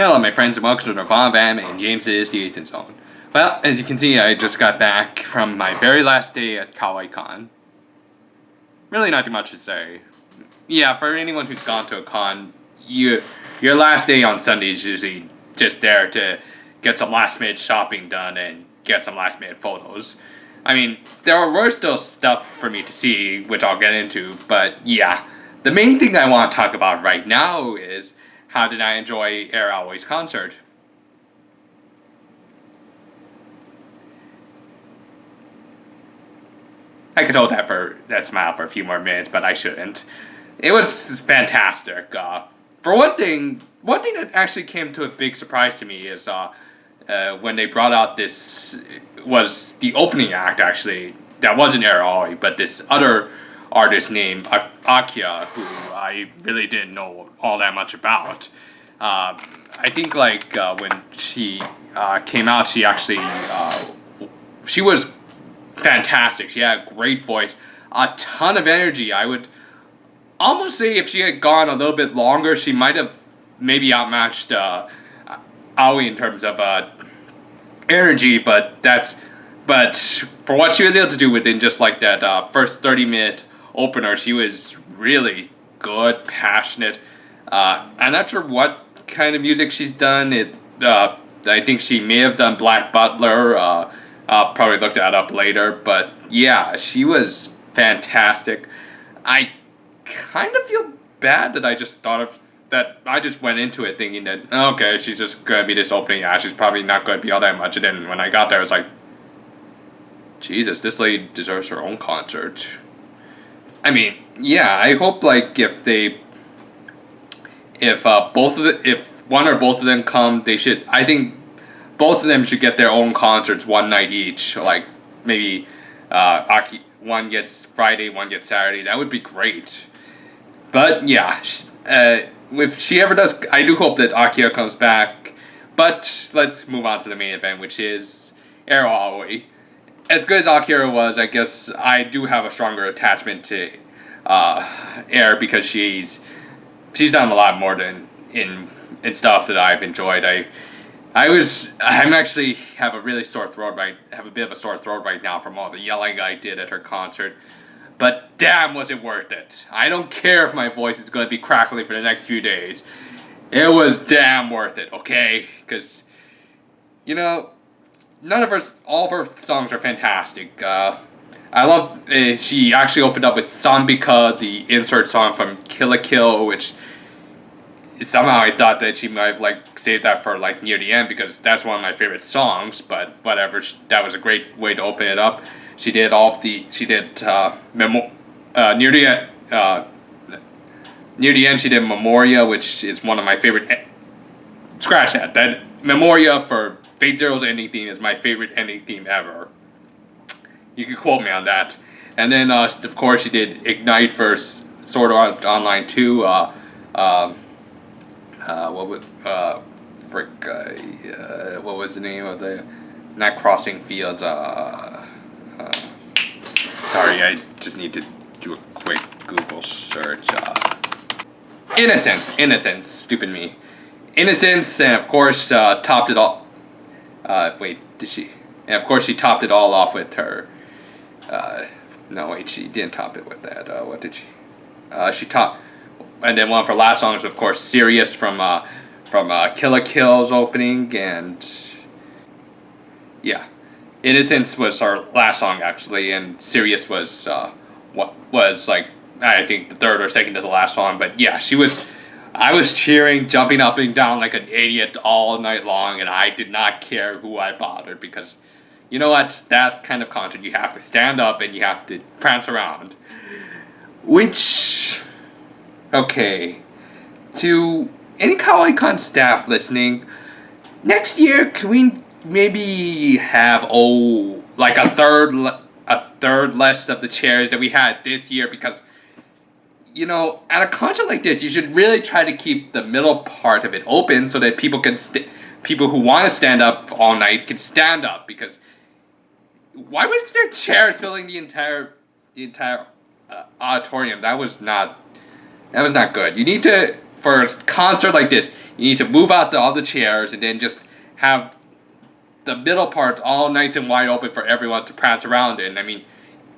Hello my friends and welcome to Nirvana Bam and James's The Ethan Zone. Well, as you can see, I just got back from my very last day at Kawaii Kon. Really not too much to say. Yeah, for anyone who's gone to a con, your last day on Sunday is usually just there to get some last minute shopping done and get some last minute photos. I mean, there were still stuff for me to see, which I'll get into, but yeah. The main thing I want to talk about right now is how did I enjoy Eir Aoi's concert? I could hold that smile for a few more minutes, but I shouldn't. It was fantastic. For one thing that actually came to a big surprise to me is when they brought out this was the opening act actually. That wasn't Eir Aoi, but this other artist named Akia, who I really didn't know all that much about. I think when she came out, she actually she was fantastic. She had a great voice, a ton of energy. I would almost say if she had gone a little bit longer, she might have maybe outmatched Aoi in terms of energy. But for what she was able to do within just like that first 30-minute opener, she was really good, passionate. I'm not sure what kind of music she's done. I think she may have done Black Butler. I'll probably look that up later. But yeah, she was fantastic. I kind of feel bad that I just thought of that. I just went into it thinking that, okay, she's just going to be this opening act. She's probably not going to be all that much. And then when I got there, I was like, Jesus, this lady deserves her own concert. I mean, yeah, I hope if one or both of them come, I think both of them should get their own concerts one night each. Like maybe one gets Friday, one gets Saturday. That would be great. But yeah, if she ever does, I do hope that Akia comes back. But let's move on to the main event, which is Eir Aoi. As good as Akira was, I guess I do have a stronger attachment to Eir because she's done a lot more than in stuff that I've enjoyed. I'm actually have a really sore throat have a bit of a sore throat right now from all the yelling I did at her concert. But damn, was it worth it. I don't care if my voice is going to be crackly for the next few days. It was damn worth it, okay? Because, all of her songs are fantastic. I love, she actually opened up with Sambika, the insert song from Kill la Kill, which somehow I thought that she might have saved that for near the end because that's one of my favorite songs, but whatever, that was a great way to open it up. She did near the end she did Memoria, which is one of my favorite, scratch that Memoria for Fate Zero's ending theme is my favorite ending theme ever. You can quote me on that. And then, of course, she did Ignite for Sword Art Online 2. What was the name of the... Not Crossing Fields. Sorry, I just need to do a quick Google search. Innocence. Stupid me. Innocence, and of course, topped it all... did she? And of course, she topped it all off with her. No, wait, she didn't top it with that. What did she? She topped, and then one of her last songs, of course, "Serious" from Kill la Kill's opening, and yeah, "Innocence" was her last song actually, and "Serious" was what was I think the third or second to the last song. But yeah, I was cheering, jumping up and down like an idiot all night long, and I did not care who I bothered because, you know what, that kind of concert you have to stand up and you have to prance around. Which, okay, to any Kawaii Kon staff listening, next year can we maybe have a third less of the chairs that we had this year because, at a concert like this, you should really try to keep the middle part of it open so that people who want to stand up all night can stand up. Because why was there chairs filling the entire auditorium? That was not good. You need to for a concert like this, you need to move out all the chairs and then just have the middle part all nice and wide open for everyone to prance around in. I mean,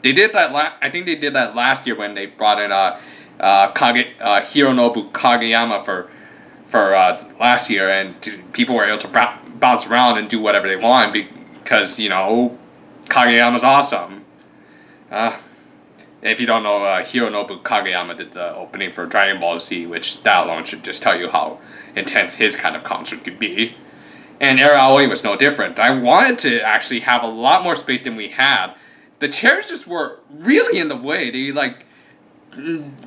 they did that. I think they did that last year when they brought in Hironobu Kageyama for last year, and people were able to bounce around and do whatever they want because Kageyama's awesome. If you don't know, Hironobu Kageyama did the opening for Dragon Ball Z, which that alone should just tell you how intense his kind of concert could be. And Eir Aoi was no different. I wanted to actually have a lot more space than we had. The chairs just were really in the way.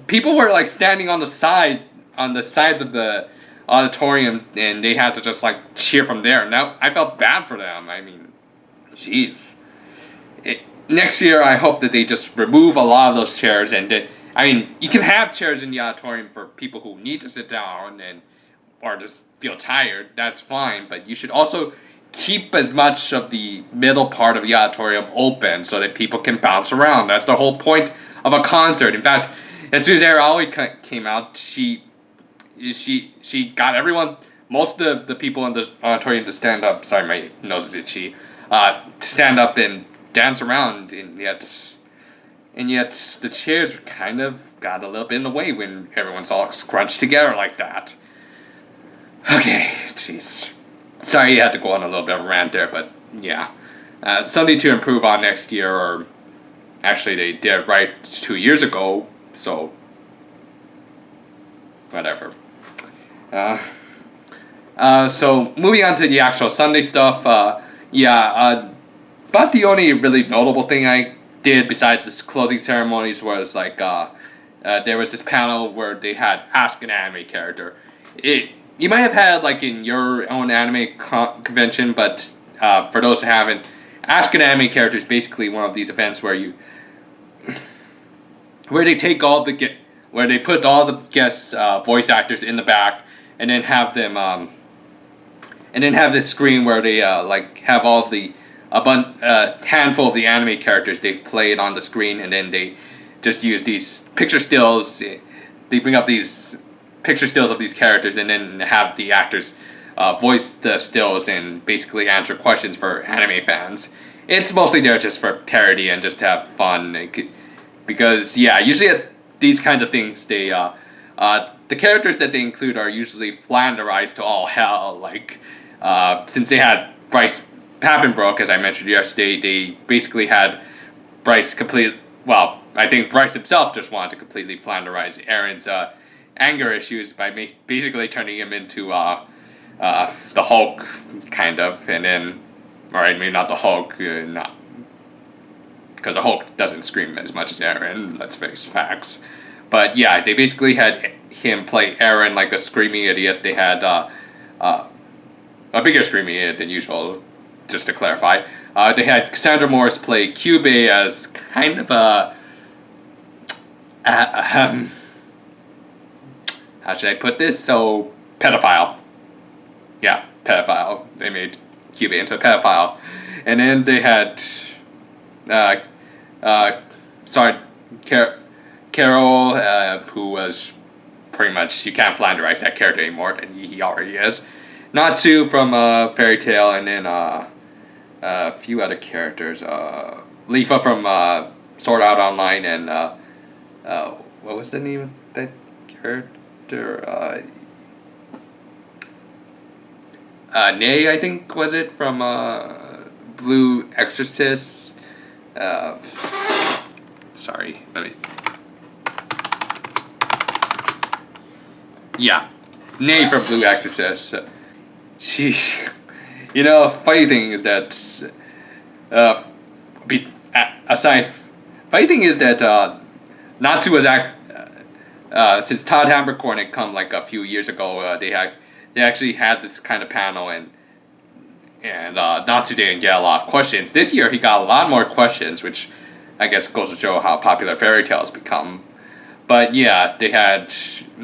People were standing on the sides of the auditorium, and they had to just cheer from there. Now I felt bad for them. I mean, jeez. Next year, I hope that they just remove a lot of those chairs, and you can have chairs in the auditorium for people who need to sit down or just feel tired. That's fine, but you should also keep as much of the middle part of the auditorium open so that people can bounce around. That's the whole point of a concert. In fact, as soon as Eir Aoi came out, she got everyone, most of the people in the auditorium to stand up. Sorry, my nose is itchy. To stand up and dance around, and yet the chairs kind of got a little bit in the way when everyone's all scrunched together like that. Okay, jeez. Sorry you had to go on a little bit of a rant there, but yeah. Something to improve on next year, or actually they did right 2 years ago, so whatever. So moving on to the actual Sunday stuff, about the only really notable thing I did besides this closing ceremonies was there was this panel where they had Ask an Anime Character. You might have had in your own anime convention, but for those who haven't, Ask an Anime Character is basically one of these events where they take where they put all the guest voice actors in the back, and then have them have this screen where they have all of the handful of the anime characters they've played on the screen, and then they just use these picture stills. They bring up these picture stills of these characters, and then have the actors voice the stills and basically answer questions for anime fans. It's mostly there just for parody and just to have fun, because usually at these kinds of things, the characters that they include are usually flanderized to all hell. Since they had Bryce Papenbrook, as I mentioned yesterday, they basically had Bryce I think Bryce himself just wanted to completely flanderize Aaron's anger issues by basically turning him into the Hulk, kind of, and then, alright, maybe not the Hulk, not, because the Hulk doesn't scream as much as Aaron, let's face facts. But yeah, they basically had him play Aaron like a screaming idiot. They had a bigger screaming idiot than usual, just to clarify. They had Cassandra Morris play Kyubey as kind of how should I put this? So, pedophile. Yeah, pedophile. They made Kyubey into a pedophile. And then they had Carol, who was pretty much, you can't flanderize that character anymore, and he already is. Natsu from Fairy Tail, and then a few other characters. Leafa from Sword Art Online, and what was the name of that character? Nay, I think, was it, from Blue Exorcist? Sorry, let me... Yeah, Nay from Blue Exorcist. She... funny thing is that... funny thing is that Natsu was since Todd Hammercorn had come a few years ago, they actually had this kind of panel, and Natsu didn't get a lot of questions. This year he got a lot more questions, which I guess goes to show how popular Fairy Tail has become. But yeah, they had,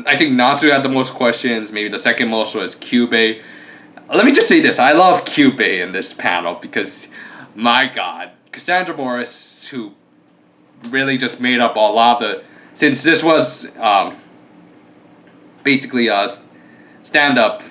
I think Natsu had the most questions. Maybe the second most was Kyubey. Let me just say this, I love Kyubey in this panel because, my god, Cassandra Morris, who really just made up a lot of the... Since this was basically stand up.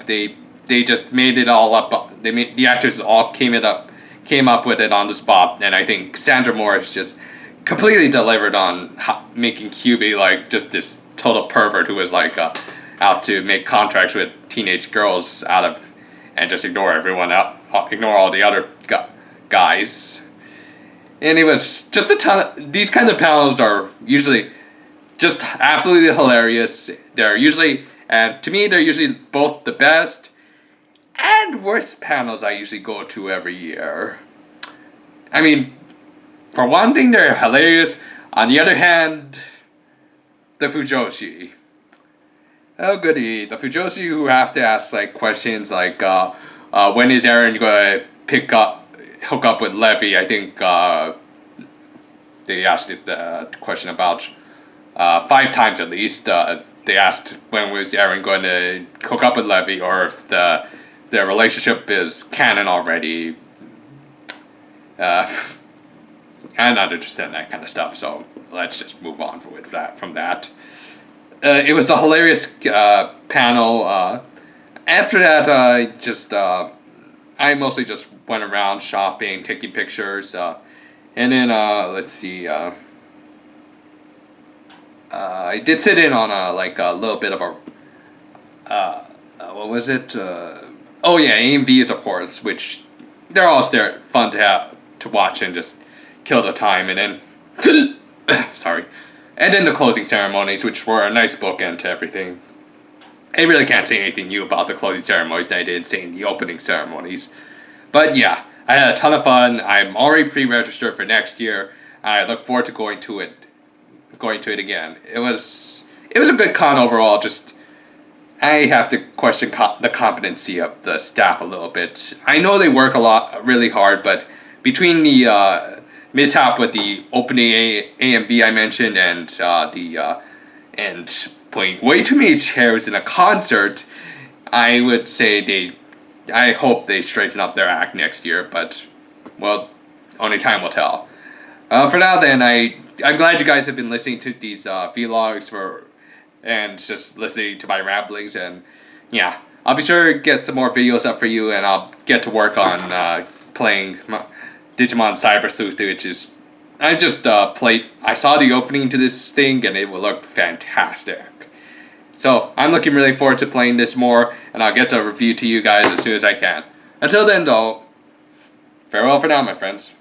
They just made it all up. The actors all came up with it on the spot, and I think Sandra Morris just completely delivered on making Hubie like just this total pervert who was like out to make contracts with teenage girls out of and just ignore everyone out, ignore all the other guys. And it was just a ton of these kind of panels are usually just absolutely hilarious. They're usually, and to me, they're usually both the best and worst panels I usually go to every year. I mean, for one thing, they're hilarious. On the other hand, the Fujoshi. Oh goody, the Fujoshi who have to ask like questions like, when is Aaron gonna hook up with Levy? I think they asked it the question about 5 times at least. They asked when was Aaron going to hook up with Levy, or if their relationship is canon already. I'm not interested in that kind of stuff, so let's just move on from that. It was a hilarious panel. After that, I mostly just went around shopping, taking pictures, and then let's see. I did sit in on a little bit of a what was it? Oh yeah, AMVs of course, which they're always there, fun to watch and just kill the time, and then sorry, and then the closing ceremonies, which were a nice bookend to everything. I really can't say anything new about the closing ceremonies that I didn't say in the opening ceremonies, but yeah, I had a ton of fun. I'm already pre-registered for next year, and I look forward to going to it again. It was a good con overall. Just I have to question the competency of the staff a little bit. I know they work really hard, but between the mishap with the opening AMV I mentioned and and putting way too many chairs in a concert, I would say I hope they straighten up their act next year. But well, only time will tell. For now, then I'm glad you guys have been listening to these vlogs and just listening to my ramblings, and yeah, I'll be sure to get some more videos up for you, and I'll get to work on playing Digimon Cyber Sleuth, which is I just I saw the opening to this thing and it will look fantastic. So I'm looking really forward to playing this more, and I'll get to review to you guys as soon as I can. Until then though, farewell for now, my friends.